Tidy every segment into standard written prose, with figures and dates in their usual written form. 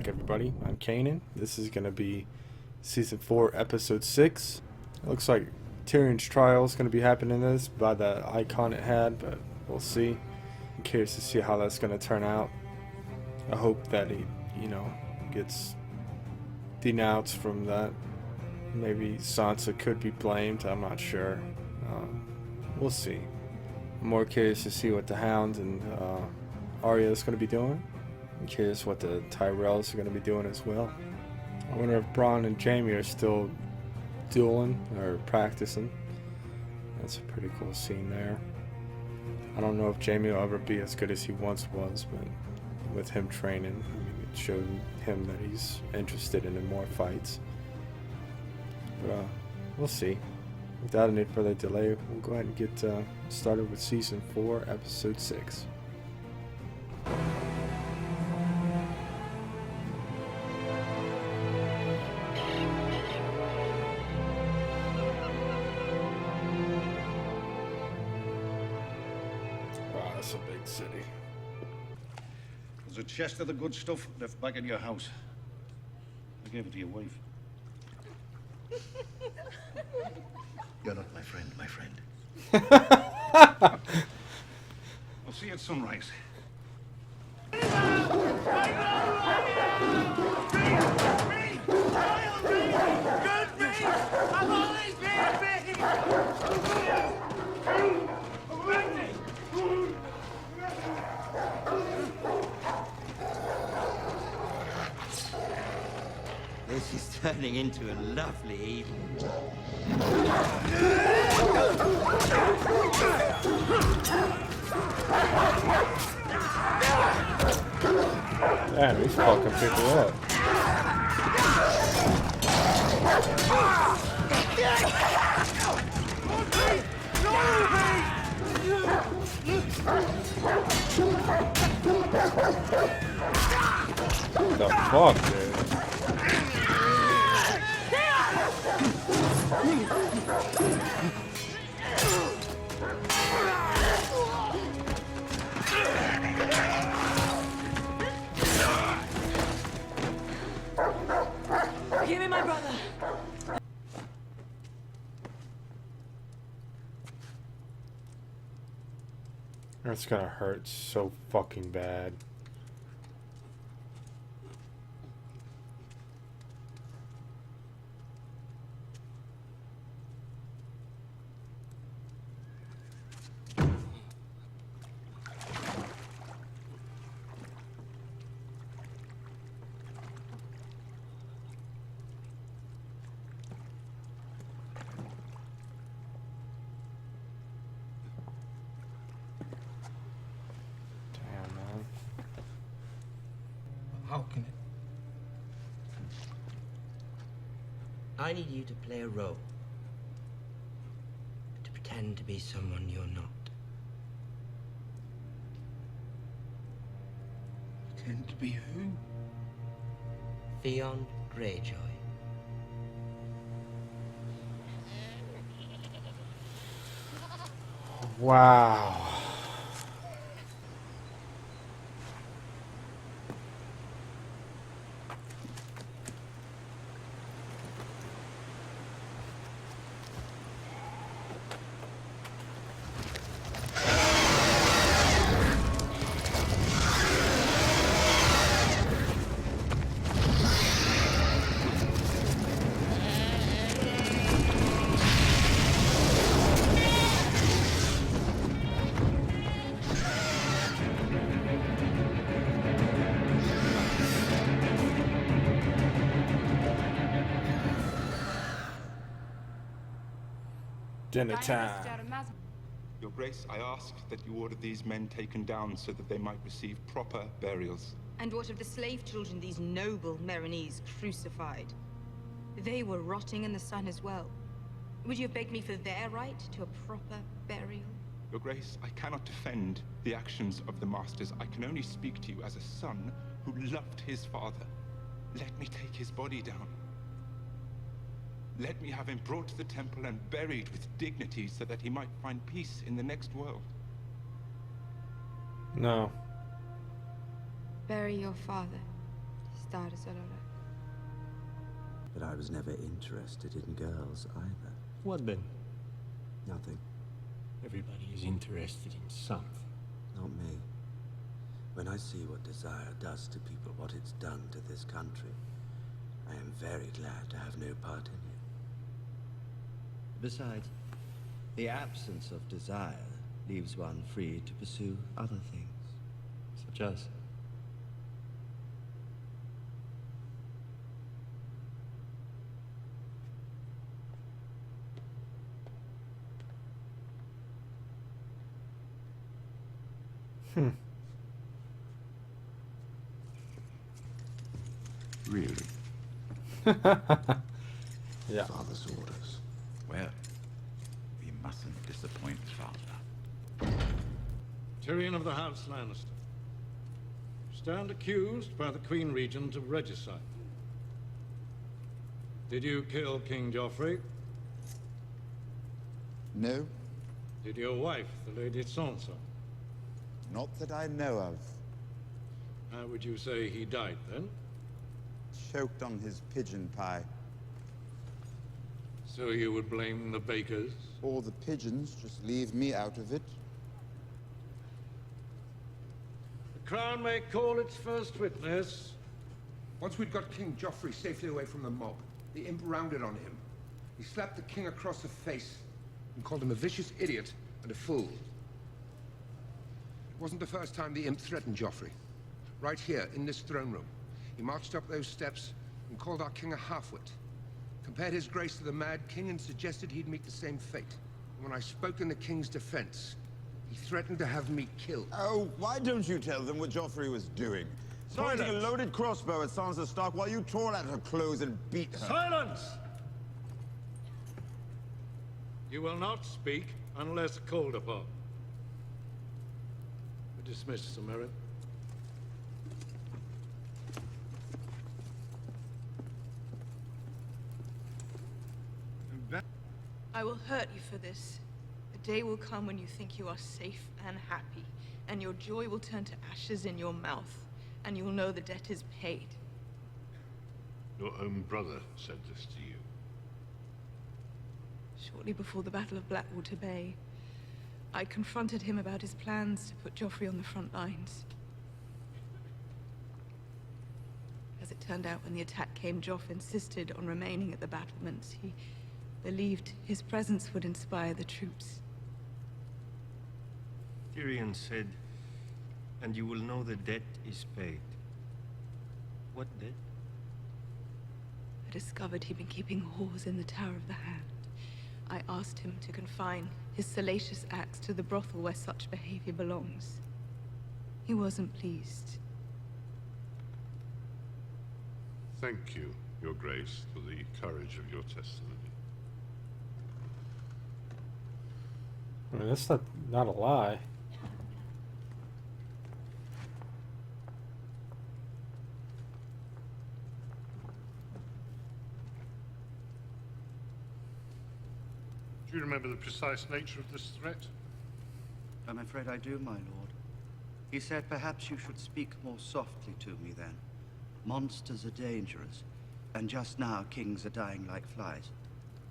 back, everybody. I'm Kanan. This is going to be Season 4, Episode 6. It looks like Tyrion's trial is going to be happening in this by the icon it had, but we'll see. I'm curious to see how that's going to turn out. I hope that he, gets denounced from that. Maybe Sansa could be blamed. I'm not sure. We'll see. I'm more curious to see what the Hound and Arya is going to be doing. I'm curious what the Tyrells are going to be doing as well. I wonder if Bronn and Jaime are still dueling or practicing. That's a pretty cool scene there. I don't know if Jaime will ever be as good as he once was, but with him training, it showed him that he's interested in more fights. But we'll see. Without any further delay, we'll go ahead and get started with Season 4, Episode 6. Wow, that's a big city. There's a chest of the good stuff left back at your house. I gave it to your wife. You're not my friend, my friend. I'll see you at sunrise. This is turning into a lovely evening. Damn, he's fucking people up. What the fuck, dude? Give me my brother. That's gonna hurt so fucking bad. How can it? I need you to play a role. To pretend to be someone you're not. Pretend to be who? Theon Greyjoy. Wow. Dinner time. Your Grace, I ask that you order these men taken down so that they might receive proper burials. And what of the slave children these noble Meereenese crucified? They were rotting in the sun as well. Would you have begged me for their right to a proper burial? Your Grace, I cannot defend the actions of the masters. I can only speak to you as a son who loved his father. Let me take his body down. Let me have him brought to the temple and buried with dignity so that he might find peace in the next world. No. Bury your father. But I was never interested in girls either. What then? Nothing. Everybody is interested in something. Not me. When I see what desire does to people, what it's done to this country, I am very glad to have no part in it. Besides, the absence of desire leaves one free to pursue other things. Such as? Really? Yeah. Father's orders. Well, we mustn't disappoint Father. Tyrion of the House Lannister. Stand accused by the Queen Regent of regicide. Did you kill King Joffrey? No, Did your wife, the Lady Sansa? not that I know of. How would you say he died, then? Choked on his pigeon pie. So you would blame the bakers? Or the pigeons, just leave me out of it. The Crown may call its first witness. Once we'd got King Joffrey safely away from the mob, the imp rounded on him. He slapped the king across the face and called him a vicious idiot and a fool. It wasn't the first time the imp threatened Joffrey. Right here, in this throne room, he marched up those steps and called our king a halfwit. Compared his grace to the Mad King and suggested he'd meet the same fate. And when I spoke in the king's defense, he threatened to have me killed. Oh, why don't you tell them what Joffrey was doing? Pointing a loaded crossbow at Sansa Stark while you tore at her clothes and beat her. Silence! You will not speak unless called upon. We're dismissed, Sir Meryn. I will hurt you for this. The day will come when you think you are safe and happy, and your joy will turn to ashes in your mouth, and you will know the debt is paid. Your own brother said this to you. Shortly before the Battle of Blackwater Bay, I confronted him about his plans to put Joffrey on the front lines. As it turned out, when the attack came, Joff insisted on remaining at the battlements. He believed his presence would inspire the troops. Tyrion said, and you will know the debt is paid. What debt? I discovered he'd been keeping whores in the Tower of the Hand. I asked him to confine his salacious acts to the brothel where such behavior belongs. He wasn't pleased. Thank you, Your Grace, for the courage of your testimony. I mean, that's not a lie. Do you remember the precise nature of this threat? I'm afraid I do, my lord. He said perhaps you should speak more softly to me then. Monsters are dangerous, and just now kings are dying like flies.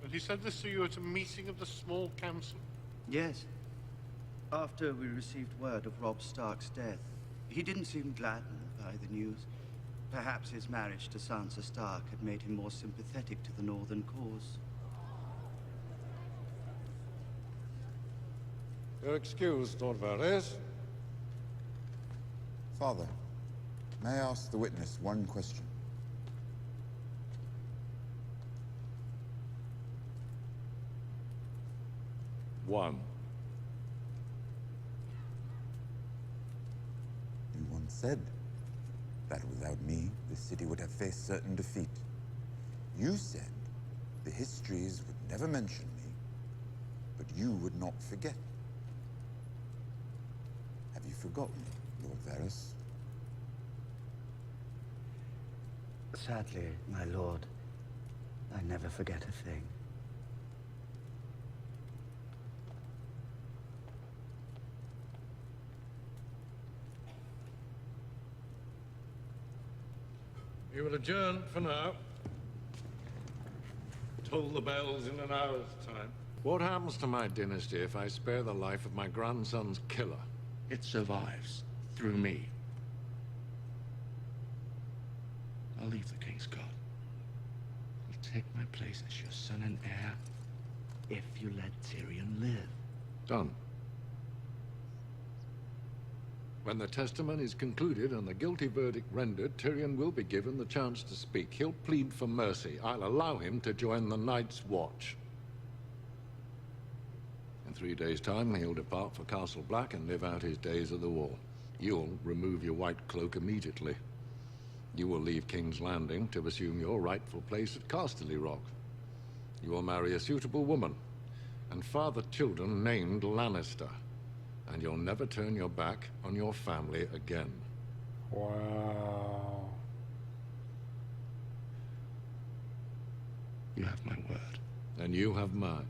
And he said this to you at a meeting of the small council? Yes. After we received word of Robb Stark's death, he didn't seem gladdened by the news. Perhaps his marriage to Sansa Stark had made him more sympathetic to the Northern cause. You're excused, Lord Varys. Father, may I ask the witness one question? One. You once said that without me, the city would have faced certain defeat. You said the histories would never mention me, but you would not forget. Have you forgotten, Lord Varys? Sadly, my lord, I never forget a thing. We will adjourn for now. Toll the bells in an hour's time. What happens to my dynasty if I spare the life of my grandson's killer? It survives through me. I'll leave the King's Guard. I'll take my place as your son and heir if you let Tyrion live. Done. When the testimony is concluded and the guilty verdict rendered, Tyrion will be given the chance to speak. He'll plead for mercy. I'll allow him to join the Night's Watch. In 3 days' time, he'll depart for Castle Black and live out his days at the wall. You'll remove your white cloak immediately. You will leave King's Landing to assume your rightful place at Casterly Rock. You will marry a suitable woman and father children named Lannister. And you'll never turn your back on your family again. Wow. You have my word. And you have mine.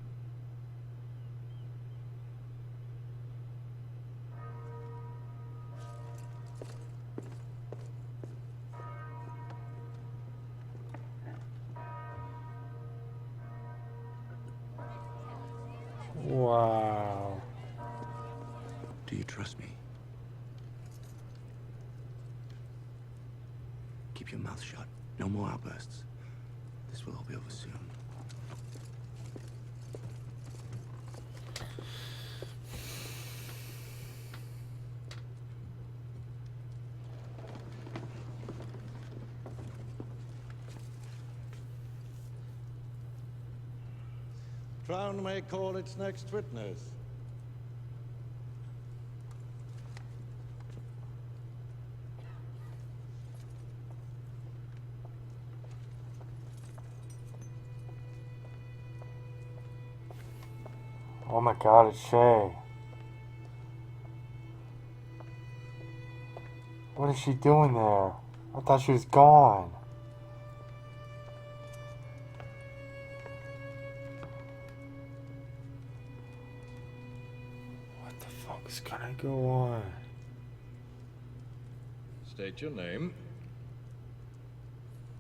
Wow. Do you trust me? Keep your mouth shut. No more outbursts. This will all be over soon. Crown may call its next witness. Oh my god, it's Shea. What is she doing there? I thought she was gone. What the fuck is gonna go on? State your name.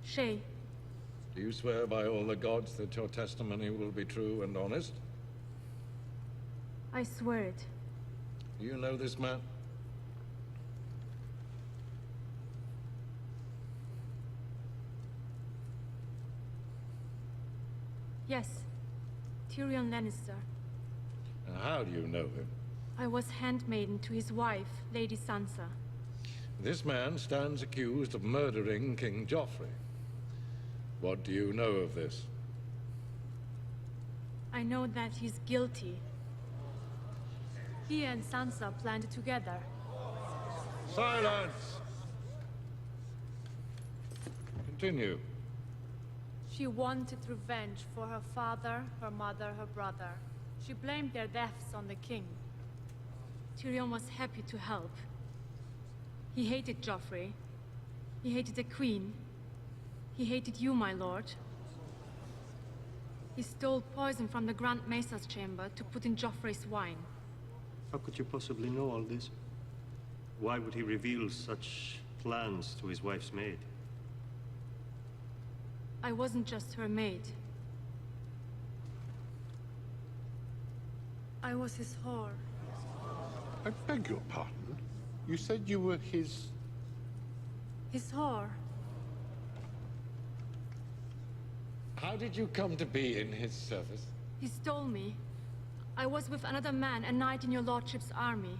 Shea. Do you swear by all the gods that your testimony will be true and honest? I swear it. Do you know this man? Yes. Tyrion Lannister. And how do you know him? I was handmaiden to his wife, Lady Sansa. This man stands accused of murdering King Joffrey. What do you know of this? I know that he's guilty. He and Sansa planned together. Silence! Continue. She wanted revenge for her father, her mother, her brother. She blamed their deaths on the king. Tyrion was happy to help. He hated Joffrey. He hated the queen. He hated you, my lord. He stole poison from the Grand Mesa's chamber to put in Joffrey's wine. How could you possibly know all this? Why would he reveal such plans to his wife's maid? I wasn't just her maid. I was his whore. I beg your pardon. You said you were his... His whore. How did you come to be in his service? He stole me. I was with another man, a knight in your lordship's army.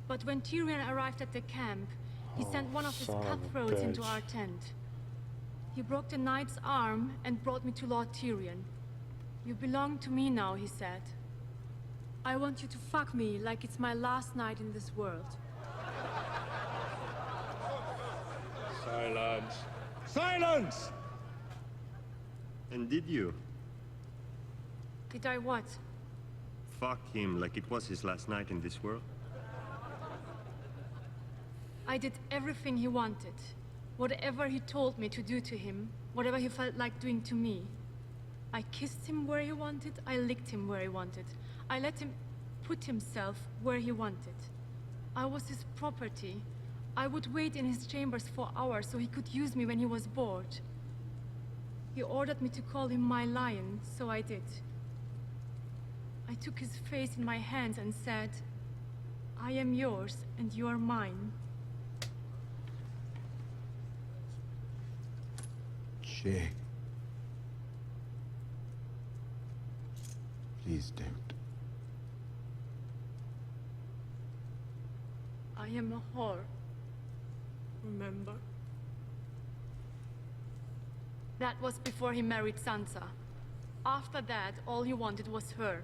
But when Tyrion arrived at the camp, he sent one of his cutthroats into our tent. He broke the knight's arm and brought me to Lord Tyrion. You belong to me now, he said. I want you to fuck me like it's my last night in this world. Silence. Silence! And did you? Did I what? Fuck him like it was his last night in this world? I did everything he wanted. Whatever he told me to do to him, whatever he felt like doing to me. I kissed him where he wanted, I licked him where he wanted. I let him put himself where he wanted. I was his property. I would wait in his chambers for hours so he could use me when he was bored. He ordered me to call him my lion, so I did. I took his face in my hands and said, I am yours and you are mine. Shea. Please don't. I am a whore. Remember? That was before he married Sansa. After that, all he wanted was her.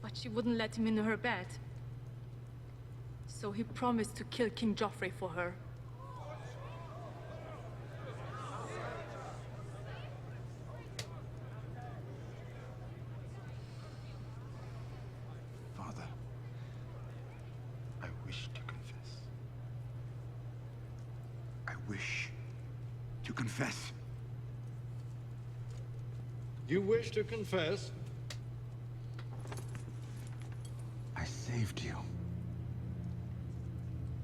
But she wouldn't let him in her bed. So he promised to kill King Joffrey for her. Father, I wish to confess. I wish to confess. You wish to confess? I saved you.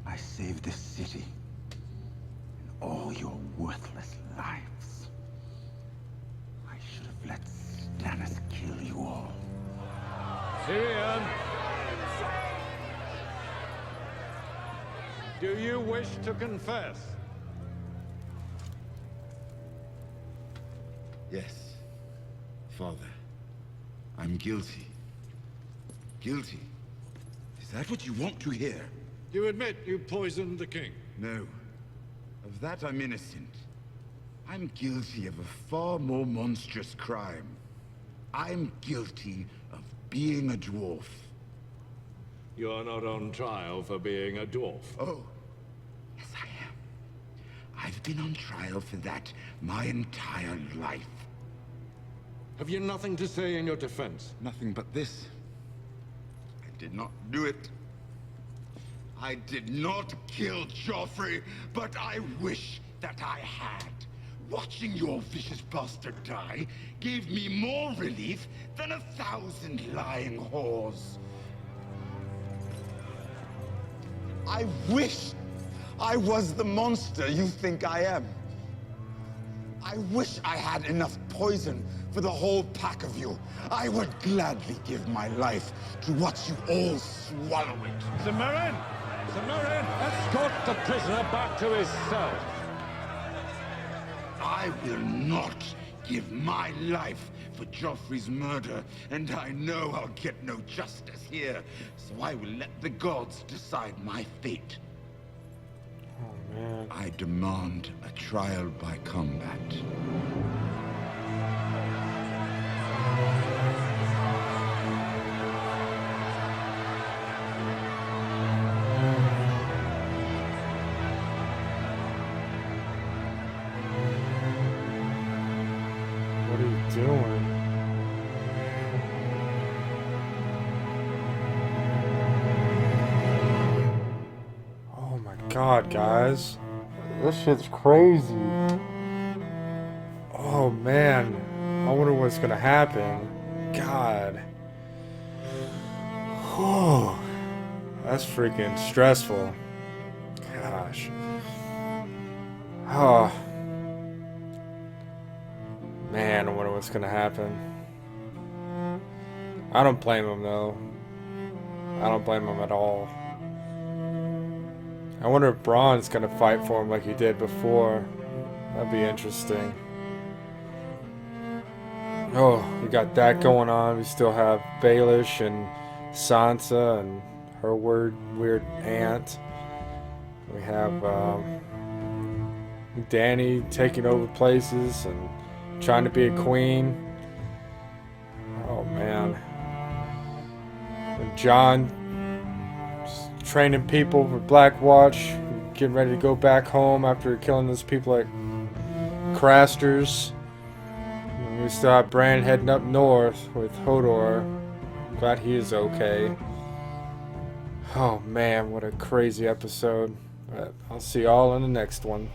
I saved this city and all your worthless lives. I should have let Stannis kill you all. Tyrion! Do you wish to confess? Yes, Father. I'm guilty. Guilty? Is that what you want to hear? You admit you poisoned the king? No. Of that I'm innocent. I'm guilty of a far more monstrous crime. I'm guilty of being a dwarf. You're not on trial for being a dwarf. Oh, yes I am. I've been on trial for that my entire life. Have you nothing to say in your defense? Nothing but this. I did not do it. I did not kill Joffrey, but I wish that I had. Watching your vicious bastard die gave me more relief than 1,000 lying whores. I wish I was the monster you think I am. I wish I had enough poison for the whole pack of you. I would gladly give my life to watch you all swallow it. Samarin! Samarin, escort the prisoner back to his cell. I will not give my life for Joffrey's murder, and I know I'll get no justice here, so I will let the gods decide my fate. Oh, man. I demand a trial by combat. What are you doing? Oh my god, guys. This shit's crazy. Oh man. I wonder what's gonna happen. God. Whew. That's freaking stressful. Gosh. Oh. Man, I wonder what's gonna happen. I don't blame him though. I don't blame him at all. I wonder if Bronn's gonna fight for him like he did before. That'd be interesting. Oh, we got that going on. We still have Baelish and Sansa and her weird aunt. We have Dany taking over places and trying to be a queen. Oh man. And Jon training people for Blackwatch, getting ready to go back home after killing those people like Crasters. And we still have Bran heading up north with Hodor. Glad he is okay. Oh man, what a crazy episode. But I'll see y'all in the next one.